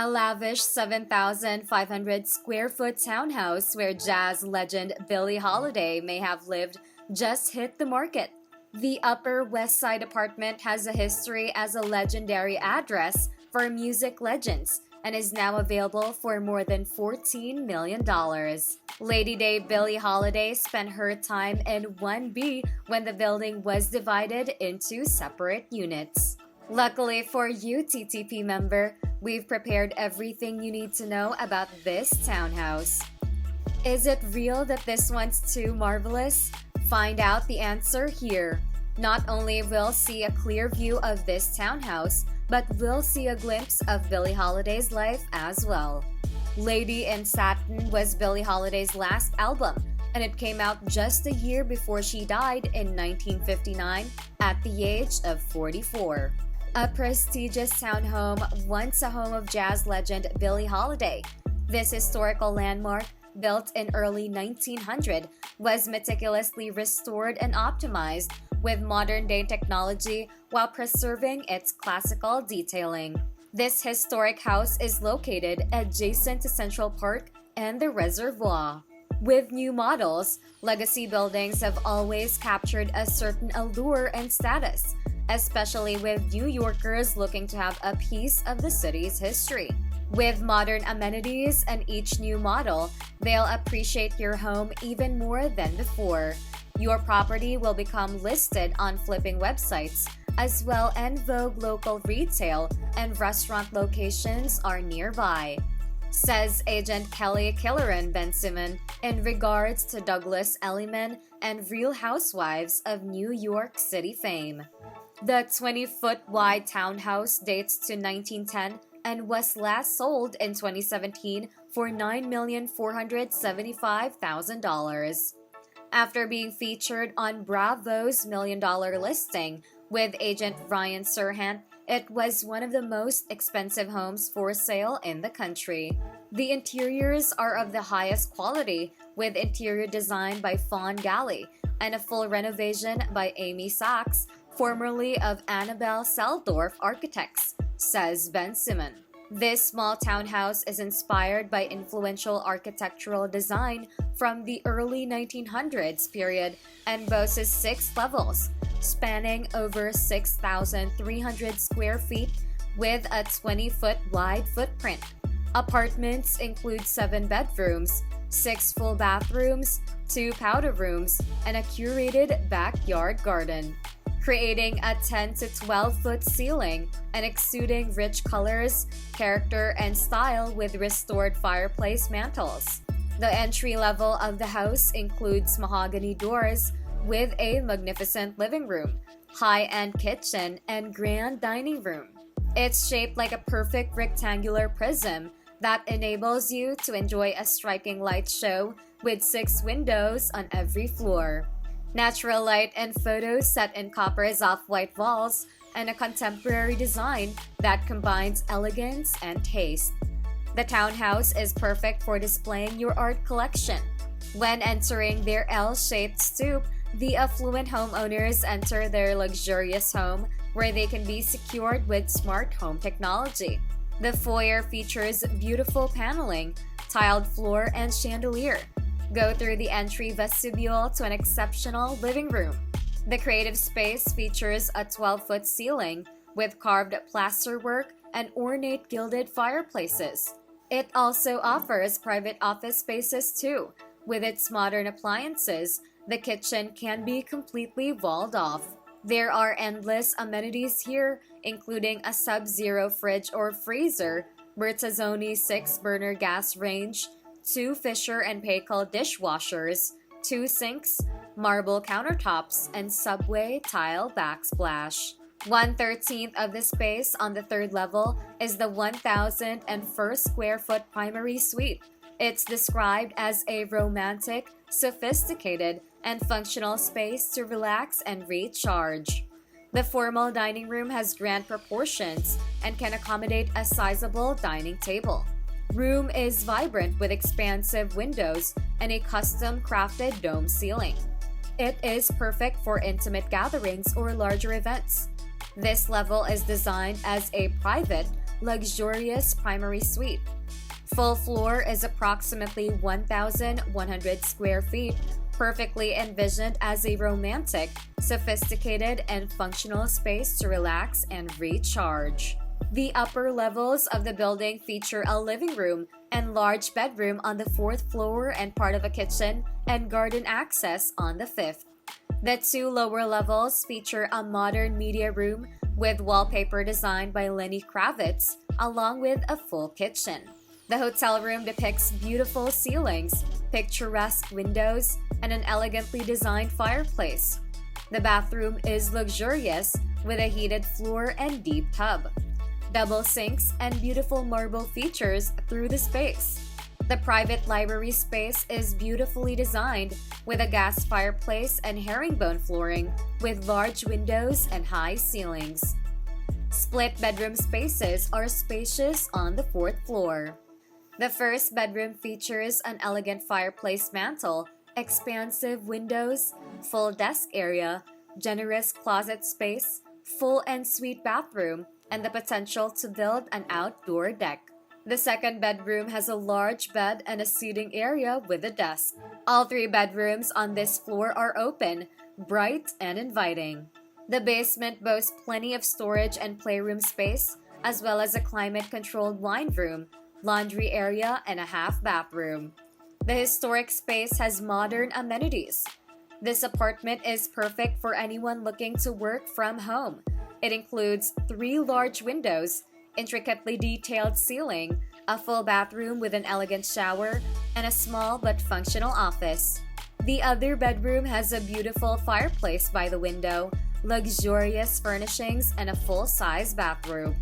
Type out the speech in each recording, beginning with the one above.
A lavish 7,500 square foot townhouse where jazz legend Billie Holiday may have lived just hit the market. The Upper West Side apartment has a history as a legendary address for music legends and is now available for more than $14 million. Lady Day Billie Holiday spent her time in 1B when the building was divided into separate units. Luckily for you, TTP member, we've prepared everything you need to know about this townhouse. Is it real that this one's too marvelous? Find out the answer here. Not only will see a clear view of this townhouse, but we'll see a glimpse of Billie Holiday's life as well. Lady in Satin was Billie Holiday's last album, and it came out just a year before she died in 1959 at the age of 44. A prestigious townhome, once a home of jazz legend Billie Holiday. This historical landmark, built in early 1900, was meticulously restored and optimized with modern-day technology while preserving its classical detailing. This historic house is located adjacent to Central Park and the reservoir. With new models, legacy buildings have always captured a certain allure and status, especially with New Yorkers looking to have a piece of the city's history. With modern amenities and each new model, they'll appreciate your home even more than before. Your property will become listed on flipping websites, as well as Vogue local retail and restaurant locations are nearby, says agent Kelly Killeran Bensimon in regards to Douglas Elliman and Real Housewives of New York City fame. The 20-foot wide townhouse dates to 1910 and was last sold in 2017 for $9,475,000. After being featured on Bravo's $1 Million listing with agent Ryan Serhant, it was one of the most expensive homes for sale in the country. The interiors are of the highest quality, with interior design by Fawn Galley and a full renovation by Amy Sachs, formerly of Annabelle Seldorf Architects, says Bensimon. This small townhouse is inspired by influential architectural design from the early 1900s period and boasts 6 levels, spanning over 6,300 square feet with a 20-foot wide footprint. Apartments include 7 bedrooms, 6 full bathrooms, 2 powder rooms, and a curated backyard garden, creating a 10 to 12-foot ceiling and exuding rich colors, character, and style with restored fireplace mantels. The entry level of the house includes mahogany doors with a magnificent living room, high-end kitchen, and grand dining room. It's shaped like a perfect rectangular prism that enables you to enjoy a striking light show with 6 windows on every floor. Natural light and photos set in copper's off-white walls, and a contemporary design that combines elegance and taste. The townhouse is perfect for displaying your art collection. When entering their L-shaped stoop, the affluent homeowners enter their luxurious home where they can be secured with smart home technology. The foyer features beautiful paneling, tiled floor, and chandelier. Go through the entry vestibule to an exceptional living room. The creative space features a 12-foot ceiling with carved plasterwork and ornate gilded fireplaces. It also offers private office spaces too. With its modern appliances, the kitchen can be completely walled off. There are endless amenities here, including a Sub-Zero fridge or freezer, Bertazzoni 6-burner gas range, 2 Fisher & Paykel dishwashers, 2 sinks, marble countertops, and subway tile backsplash. 1/13 of the space on the 3rd level is the 1,001 square foot primary suite. It's described as a romantic, sophisticated, and functional space to relax and recharge. The formal dining room has grand proportions and can accommodate a sizable dining table. Room is vibrant with expansive windows and a custom-crafted dome ceiling. It is perfect for intimate gatherings or larger events. This level is designed as a private, luxurious primary suite. Full floor is approximately 1,100 square feet, perfectly envisioned as a romantic, sophisticated, and functional space to relax and recharge. The upper levels of the building feature a living room and large bedroom on the fourth floor and part of a kitchen and garden access on the fifth. The two lower levels feature a modern media room with wallpaper designed by Lenny Kravitz, along with a full kitchen. The hotel room depicts beautiful ceilings, picturesque windows, and an elegantly designed fireplace. The bathroom is luxurious with a heated floor and deep tub, double sinks, and beautiful marble features through the space. The private library space is beautifully designed with a gas fireplace and herringbone flooring with large windows and high ceilings. Split bedroom spaces are spacious on the fourth floor. The first bedroom features an elegant fireplace mantel, expansive windows, full desk area, generous closet space, full ensuite bathroom, and the potential to build an outdoor deck. The second bedroom has a large bed and a seating area with a desk. All three bedrooms on this floor are open, bright, and inviting. The basement boasts plenty of storage and playroom space, as well as a climate-controlled wine room, laundry area, and a half bathroom. The historic space has modern amenities. This apartment is perfect for anyone looking to work from home. It includes 3 large windows, intricately detailed ceiling, a full bathroom with an elegant shower, and a small but functional office. The other bedroom has a beautiful fireplace by the window, luxurious furnishings, and a full-size bathroom.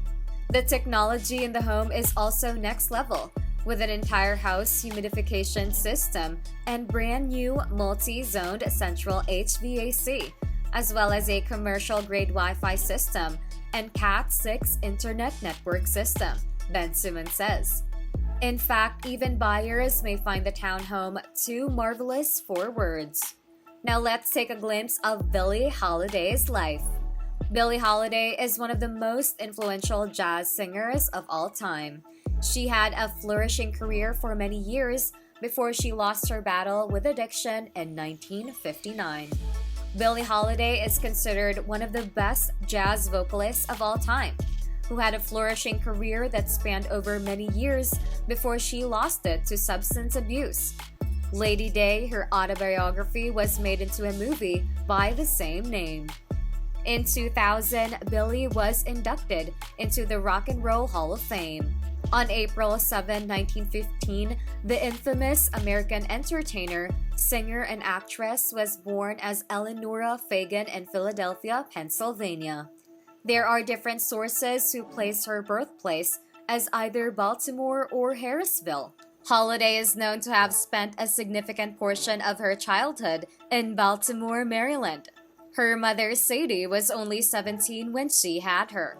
The technology in the home is also next level, with an entire house humidification system and brand new multi-zoned central HVAC, as well as a commercial-grade Wi-Fi system and Cat6 internet network system, Ben Simmons says. In fact, even buyers may find the townhome too marvelous for words. Now let's take a glimpse of Billie Holiday's life. Billie Holiday is one of the most influential jazz singers of all time. She had a flourishing career for many years before she lost her battle with addiction in 1959. Billie Holiday is considered one of the best jazz vocalists of all time, who had a flourishing career that spanned over many years before she lost it to substance abuse. Lady Day, her autobiography, was made into a movie by the same name. In 2000, Billie was inducted into the Rock and Roll Hall of Fame. On April 7, 1915, the infamous American entertainer, singer, and actress was born as Eleanora Fagan in Philadelphia, Pennsylvania. There are different sources who place her birthplace as either Baltimore or Harrisville. Holiday is known to have spent a significant portion of her childhood in Baltimore, Maryland. Her mother, Sadie, was only 17 when she had her.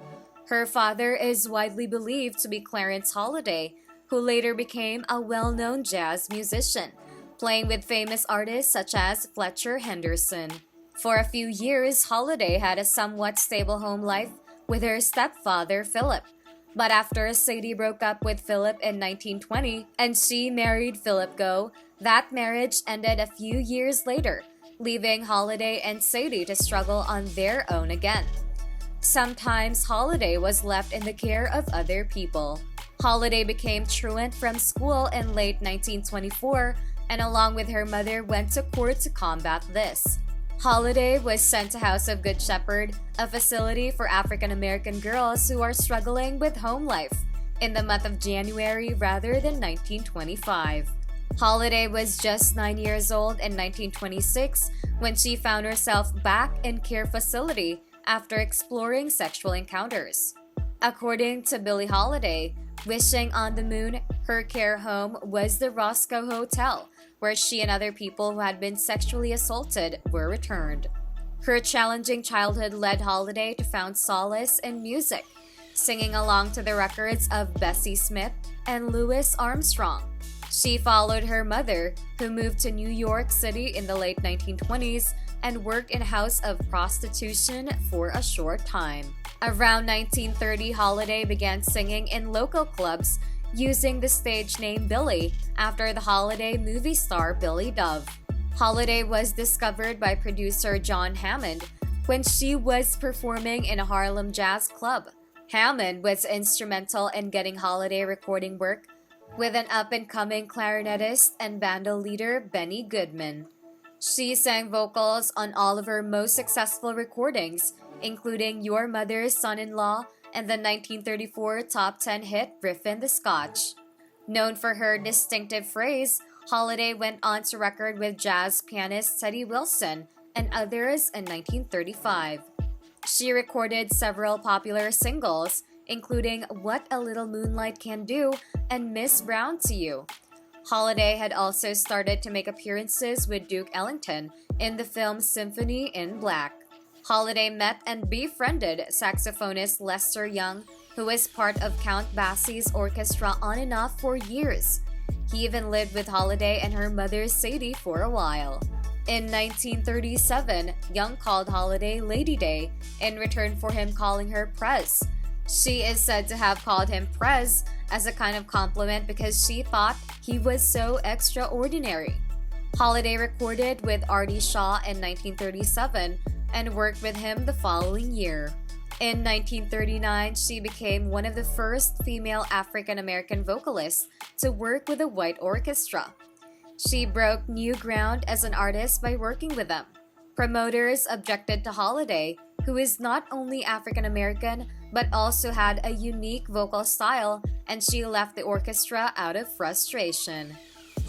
Her father is widely believed to be Clarence Holiday, who later became a well-known jazz musician, playing with famous artists such as Fletcher Henderson. For a few years, Holiday had a somewhat stable home life with her stepfather, Philip. But after Sadie broke up with Philip in 1920 and she married Philip Goh, that marriage ended a few years later, leaving Holiday and Sadie to struggle on their own again. Sometimes Holiday was left in the care of other people. Holiday became truant from school in late 1924 and along with her mother went to court to combat this. Holiday was sent to House of Good Shepherd, a facility for African American girls who are struggling with home life, in the month of January rather than 1925. Holiday was just 9 years old in 1926 when she found herself back in care facility after exploring sexual encounters. According to Billie Holiday, wishing on the moon, her care home was the Roscoe Hotel, where she and other people who had been sexually assaulted were returned. Her challenging childhood led Holiday to found solace in music, singing along to the records of Bessie Smith and Louis Armstrong. She followed her mother, who moved to New York City in the late 1920s and worked in a house of prostitution for a short time. Around 1930, Holiday began singing in local clubs using the stage name Billie after the Holiday movie star Billy Dove. Holiday was discovered by producer John Hammond when she was performing in a Harlem jazz club. Hammond was instrumental in getting Holiday recording work with an up-and-coming clarinetist and bando leader Benny Goodman. She sang vocals on all of her most successful recordings, including Your Mother's Son-in-Law and the 1934 top 10 hit Riffin' the Scotch. Known for her distinctive phrase, Holiday went on to record with jazz pianist Teddy Wilson and others in 1935. She recorded several popular singles, including What a Little Moonlight Can Do and Miss Brown to You. Holiday had also started to make appearances with Duke Ellington in the film Symphony in Black. Holiday met and befriended saxophonist Lester Young, who was part of Count Basie's orchestra on and off for years. He even lived with Holiday and her mother Sadie for a while. In 1937, Young called Holiday Lady Day in return for him calling her Prez. She is said to have called him Prez as a kind of compliment because she thought he was so extraordinary. Holiday recorded with Artie Shaw in 1937 and worked with him the following year. In 1939, she became one of the first female African-American vocalists to work with a white orchestra. She broke new ground as an artist by working with them. Promoters objected to Holiday, who is not only African-American but also had a unique vocal style, and she left the orchestra out of frustration.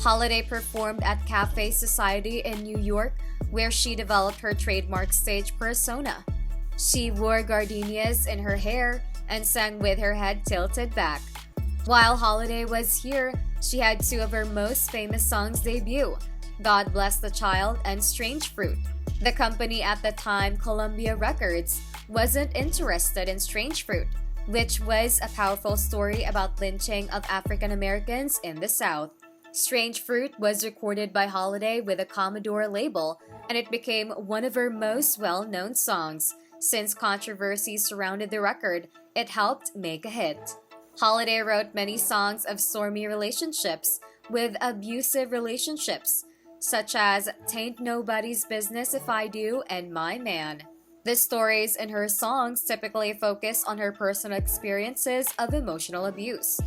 Holiday performed at Cafe Society in New York, where she developed her trademark stage persona. She wore gardenias in her hair and sang with her head tilted back. While Holiday was here, she had two of her most famous songs debut, God Bless the Child and Strange Fruit. The company at the time, Columbia Records, wasn't interested in Strange Fruit, which was a powerful story about lynching of African Americans in the South. Strange Fruit was recorded by Holiday with a Commodore label, and it became one of her most well-known songs. Since controversy surrounded the record, it helped make a hit. Holiday wrote many songs of stormy relationships with abusive relationships, such as Tain't Nobody's Business If I Do and My Man. The stories in her songs typically focus on her personal experiences of emotional abuse.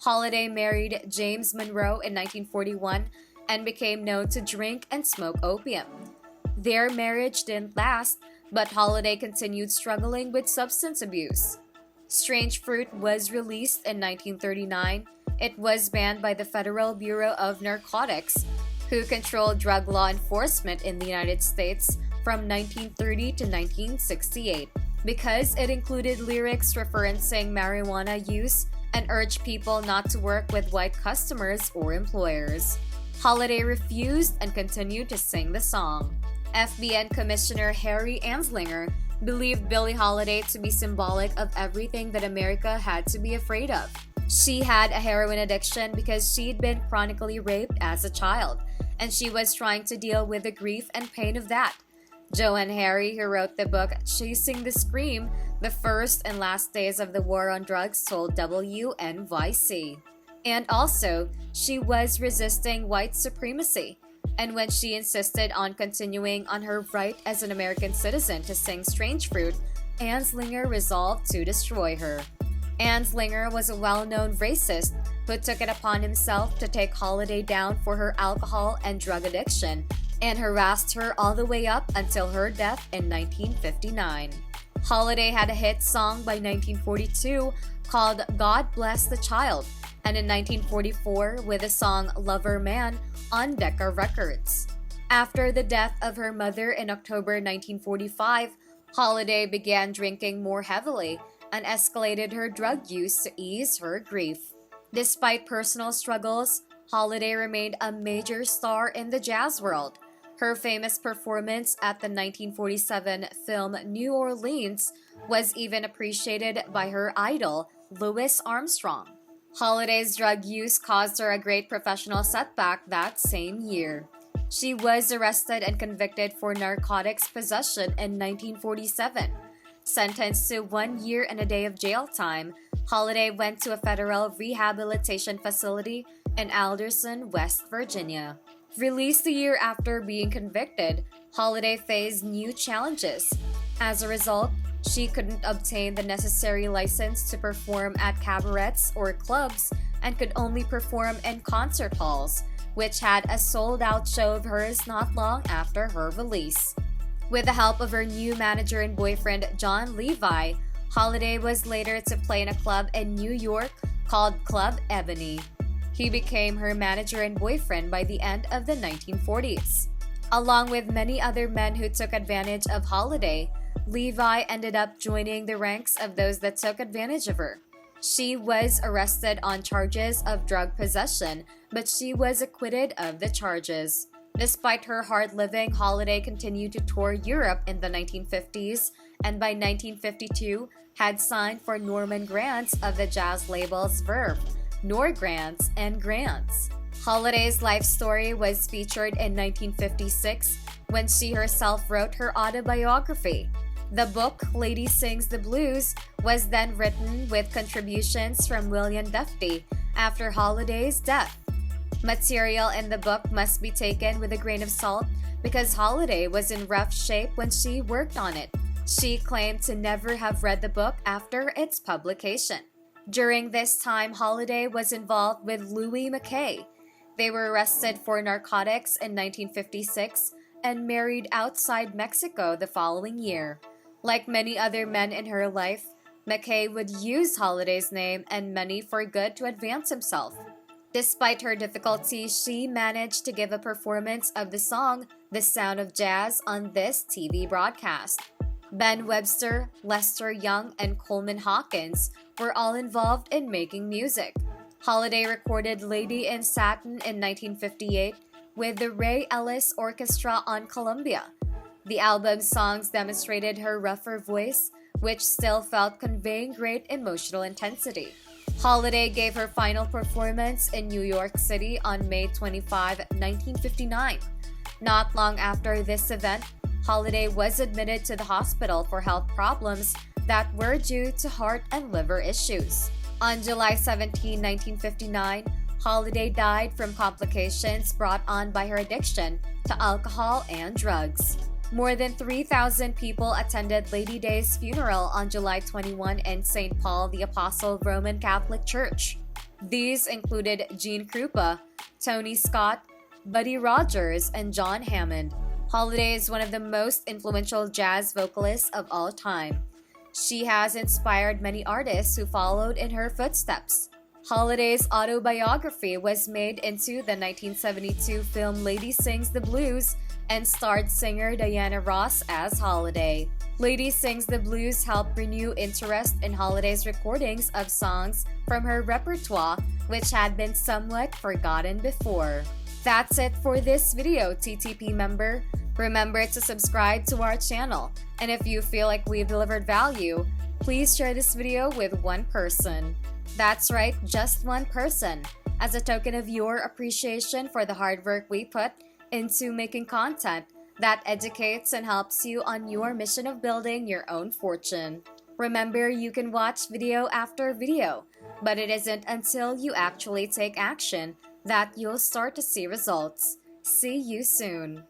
Holiday married James Monroe in 1941 and became known to drink and smoke opium. Their marriage didn't last, but Holiday continued struggling with substance abuse. Strange Fruit was released in 1939. It was banned by the Federal Bureau of Narcotics, who controlled drug law enforcement in the United States from 1930 to 1968, because it included lyrics referencing marijuana use and urged people not to work with white customers or employers. Holiday refused and continued to sing the song. FBN Commissioner Harry Anslinger believed Billie Holiday to be symbolic of everything that America had to be afraid of. She had a heroin addiction because she'd been chronically raped as a child, and she was trying to deal with the grief and pain of that. Joanne Harry, who wrote the book Chasing the Scream, The First and Last Days of the War on Drugs, told WNYC. And also, she was resisting white supremacy, and when she insisted on continuing on her right as an American citizen to sing Strange Fruit, Anslinger resolved to destroy her. Anslinger was a well-known racist who took it upon himself to take Holiday down for her alcohol and drug addiction, and harassed her all the way up until her death in 1959. Holiday had a hit song by 1942 called God Bless the Child, and in 1944 with the song Lover Man on Decca Records. After the death of her mother in October 1945, Holiday began drinking more heavily and escalated her drug use to ease her grief. Despite personal struggles, Holiday remained a major star in the jazz world. Her famous performance at the 1947 film New Orleans was even appreciated by her idol, Louis Armstrong. Holiday's drug use caused her a great professional setback that same year. She was arrested and convicted for narcotics possession in 1947. Sentenced to 1 year and a day of jail time, Holiday went to a federal rehabilitation facility in Alderson, West Virginia. Released a year after being convicted, Holiday faced new challenges. As a result, she couldn't obtain the necessary license to perform at cabarets or clubs and could only perform in concert halls, which had a sold-out show of hers not long after her release. With the help of her new manager and boyfriend, John Levi, Holiday was later to play in a club in New York called Club Ebony. He became her manager and boyfriend by the end of the 1940s. Along with many other men who took advantage of Holiday, Levi ended up joining the ranks of those that took advantage of her. She was arrested on charges of drug possession, but she was acquitted of the charges. Despite her hard living, Holiday continued to tour Europe in the 1950s, and by 1952 had signed for Norman Granz of the jazz labels Verve, Norgranz, and Granz. Holiday's life story was featured in 1956 when she herself wrote her autobiography. The book, Lady Sings the Blues, was then written with contributions from William Duffy after Holiday's death. Material in the book must be taken with a grain of salt because Holiday was in rough shape when she worked on it. She claimed to never have read the book after its publication. During this time, Holiday was involved with Louis McKay. They were arrested for narcotics in 1956 and married outside Mexico the following year. Like many other men in her life, McKay would use Holiday's name and money for good to advance himself. Despite her difficulties, she managed to give a performance of the song The Sound of Jazz on this TV broadcast. Ben Webster, Lester Young, and Coleman Hawkins were all involved in making music. Holiday recorded Lady in Satin in 1958 with the Ray Ellis Orchestra on Columbia. The album's songs demonstrated her rougher voice, which still felt conveying great emotional intensity. Holiday gave her final performance in New York City on May 25, 1959. Not long after this event, Holiday was admitted to the hospital for health problems that were due to heart and liver issues. On July 17, 1959, Holiday died from complications brought on by her addiction to alcohol and drugs. More than 3,000 people attended Lady Day's funeral on July 21 in St. Paul the Apostle Roman Catholic Church. These included Gene Krupa, Tony Scott, Buddy Rogers, and John Hammond. Holiday is one of the most influential jazz vocalists of all time. She has inspired many artists who followed in her footsteps. Holiday's autobiography was made into the 1972 film Lady Sings the Blues and starred singer Diana Ross as Holiday. Lady Sings the Blues helped renew interest in Holiday's recordings of songs from her repertoire, which had been somewhat forgotten before. That's it for this video, TTP member. Remember to subscribe to our channel, and if you feel like we've delivered value, please share this video with one person. That's right, just one person, as a token of your appreciation for the hard work we put into making content that educates and helps you on your mission of building your own fortune. Remember, you can watch video after video, but it isn't until you actually take action that you'll start to see results. See you soon.